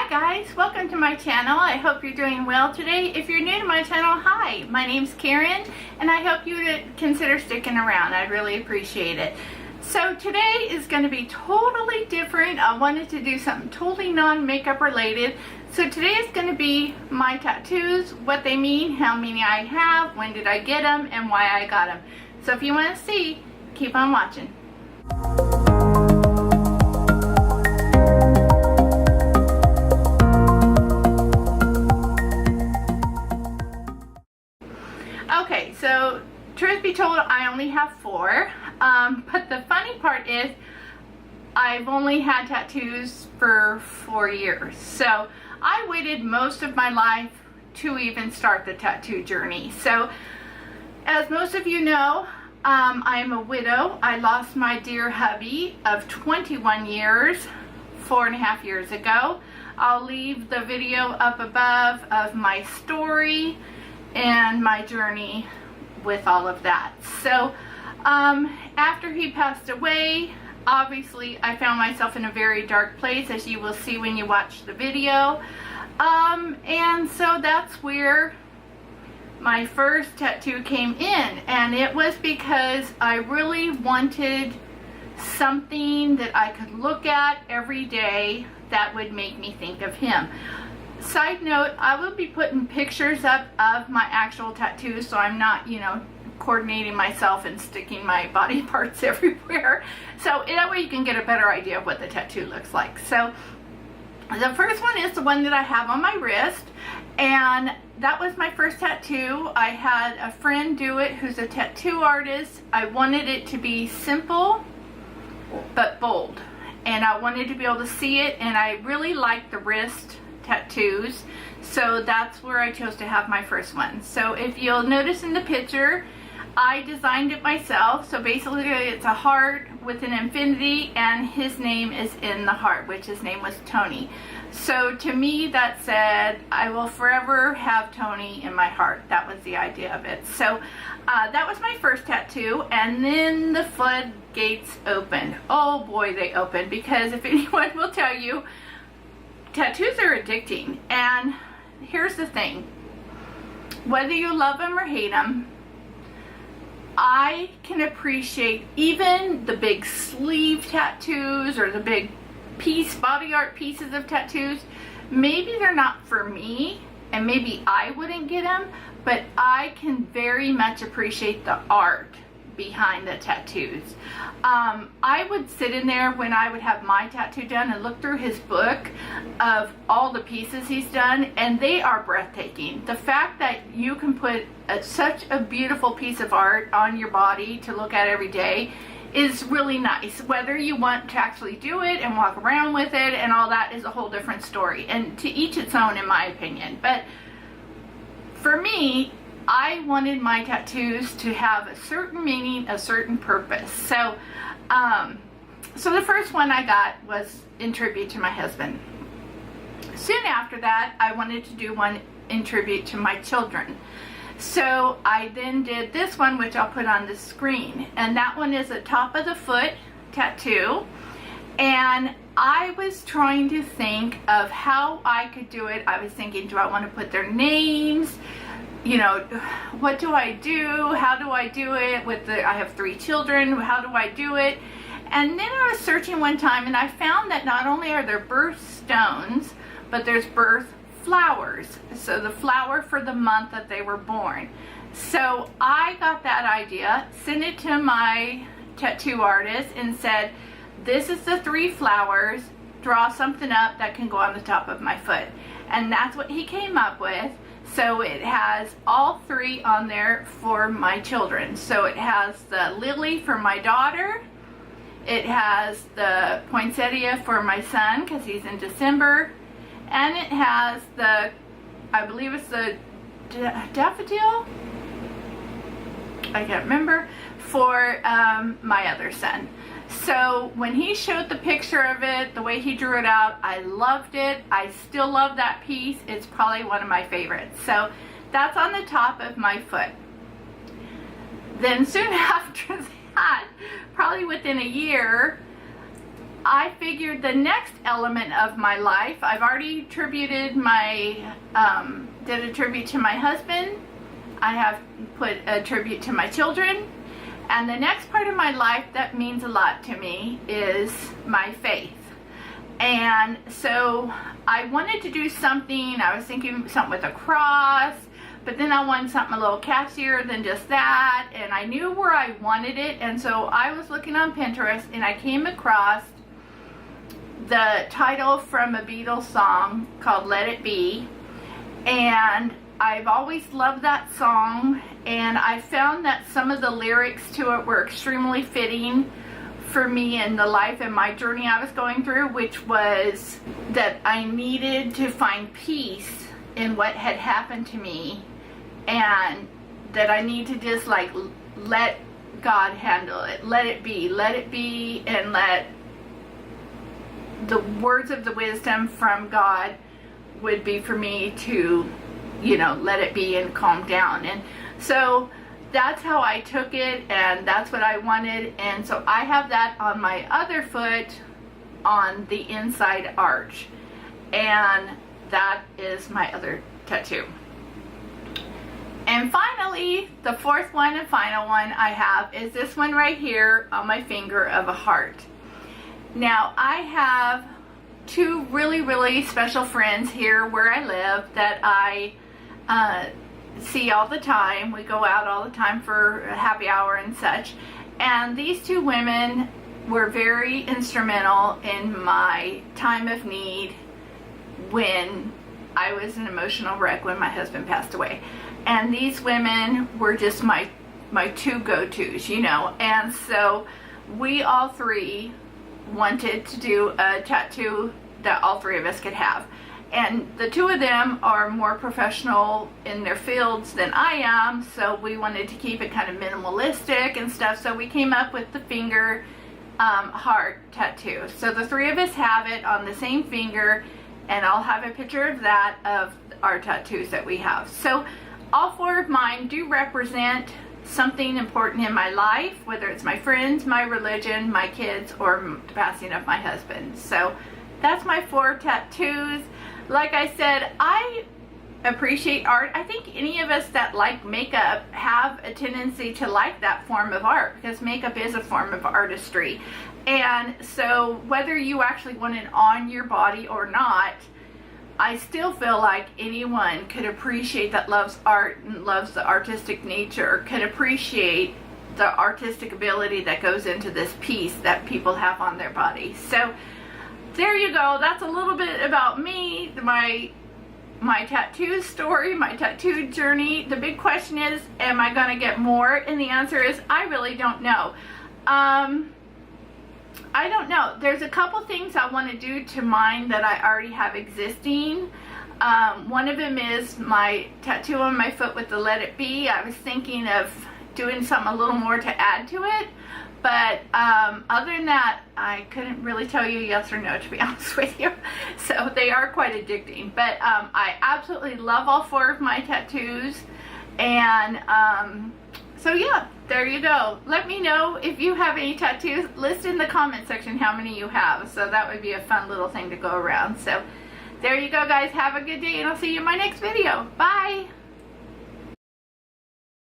Hi guys, welcome to my channel. I hope you're doing well today. If you're new to my channel, hi, my name's Karen and I hope you would consider sticking around. I'd really appreciate it. So today is going to be totally different. I wanted to do something totally non-makeup related. So today is going to be my tattoos, what they mean, how many I have, when did I get them, and why I got them. So if you want to see, keep on watching. Okay, so truth be told, I only have 4. But the funny part is I've only had tattoos for 4 years. So I waited most of my life to even start the tattoo journey. So as most of you know, I am a widow. I lost my dear hubby of 21 years 4.5 years ago. I'll leave the video up above of my story and my journey with all of that. So after he passed away, obviously I found myself in a very dark place, as you will see when you watch the video. And so that's where my first tattoo came in, and it was because I really wanted something that I could look at every day that would make me think of him. Side note, I will be putting pictures up of my actual tattoos, so I'm not, you know, coordinating myself and sticking my body parts everywhere. So that way you can get a better idea of what the tattoo looks like. So the first one is the one that I have on my wrist, and that was my first tattoo. I had a friend do it who's a tattoo artist. I wanted it to be simple but bold, and I wanted to be able to see it, and I really liked the wrist tattoos, so that's where I chose to have my first one. So if you'll notice in the picture, I designed it myself. So basically it's a heart with an infinity and his name is in the heart, which his name was Tony. So to me that said, I will forever have Tony in my heart. That was the idea of it. So that was my first tattoo, and then the floodgates opened. Oh boy, they opened, because if anyone will tell you, tattoos are addicting. And here's the thing, whether you love them or hate them, I can appreciate even the big sleeve tattoos or the big body art pieces of tattoos. Maybe they're not for me and maybe I wouldn't get them, but I can very much appreciate the art behind the tattoos. I would sit in there when I would have my tattoo done and look through his book of all the pieces he's done, and they are breathtaking. The fact that you can put such a beautiful piece of art on your body to look at every day is really nice. Whether you want to actually do it and walk around with it and all that is a whole different story, and to each its own in my opinion. But for me, I wanted my tattoos to have a certain meaning, a certain purpose. So, so the first one I got was in tribute to my husband. Soon after that, I wanted to do one in tribute to my children. So I then did this one, which I'll put on the screen. And that one is a top of the foot tattoo. And I was trying to think of how I could do it. I was thinking, do I want to put their names? You know, what do I do? How do I do it? I have 3 children. How do I do it? And then I was searching one time and I found that not only are there birthstones, but there's birth flowers. So the flower for the month that they were born. So I got that idea, sent it to my tattoo artist and said, this is the 3 flowers, draw something up that can go on the top of my foot. And that's what he came up with. So it has all 3 on there for my children. So it has the lily for my daughter, it has the poinsettia for my son because he's in December, and it has the, I believe it's the daffodil, I can't remember, for my other son. So when he showed the picture of it, the way he drew it out, I loved it. I still love that piece. It's probably one of my favorites. So that's on the top of my foot. Then soon after that, probably within a year, I figured the next element of my life, I've already attributed my, did a tribute to my husband. I have put a tribute to my children. And the next part of my life that means a lot to me is my faith. And so I wanted to do something, I was thinking something with a cross, but then I wanted something a little catchier than just that, and I knew where I wanted it, and so I was looking on Pinterest, and I came across the title from a Beatles song called Let It Be, and I've always loved that song, and I found that some of the lyrics to it were extremely fitting for me in the life and my journey I was going through, which was that I needed to find peace in what had happened to me, and that I need to just like let God handle it, let it be, and let the words of the wisdom from God would be for me to, you know, let it be and calm down. And so that's how I took it, and that's what I wanted. And so I have that on my other foot on the inside arch, and that is my other tattoo. And finally, the fourth one and final one I have is this one right here on my finger of a heart. Now, I have two really special friends here where I live that I see all the time. We go out all the time for happy hour and such. And these two women were very instrumental in my time of need when I was an emotional wreck when my husband passed away. And these women were just my two go-tos, you know. And so we all three wanted to do a tattoo that all three of us could have. And the two of them are more professional in their fields than I am, so we wanted to keep it kind of minimalistic and stuff. So we came up with the finger heart tattoo. So the three of us have it on the same finger, and I'll have a picture of that, of our tattoos that we have. So all four of mine do represent something important in my life, whether it's my friends, my religion, my kids, or the passing of my husband. So that's my 4 tattoos. Like I said, I appreciate art. I think any of us that like makeup have a tendency to like that form of art, because makeup is a form of artistry. And so whether you actually want it on your body or not, I still feel like anyone could appreciate that loves art and loves the artistic nature, could appreciate the artistic ability that goes into this piece that people have on their body. So there you go. That's a little bit about me, my tattoo story, my tattoo journey. The big question is, am I going to get more? And the answer is, I really don't know. I don't know. There's a couple things I want to do to mine that I already have existing. One of them is my tattoo on my foot with the Let It Be. I was thinking of doing something a little more to add to it. But other than that, I couldn't really tell you yes or no, to be honest with you. So they are quite addicting. But I absolutely love all 4 of my tattoos. And so yeah, there you go. Let me know if you have any tattoos. List in the comment section how many you have. So that would be a fun little thing to go around. So there you go, guys. Have a good day, and I'll see you in my next video. Bye.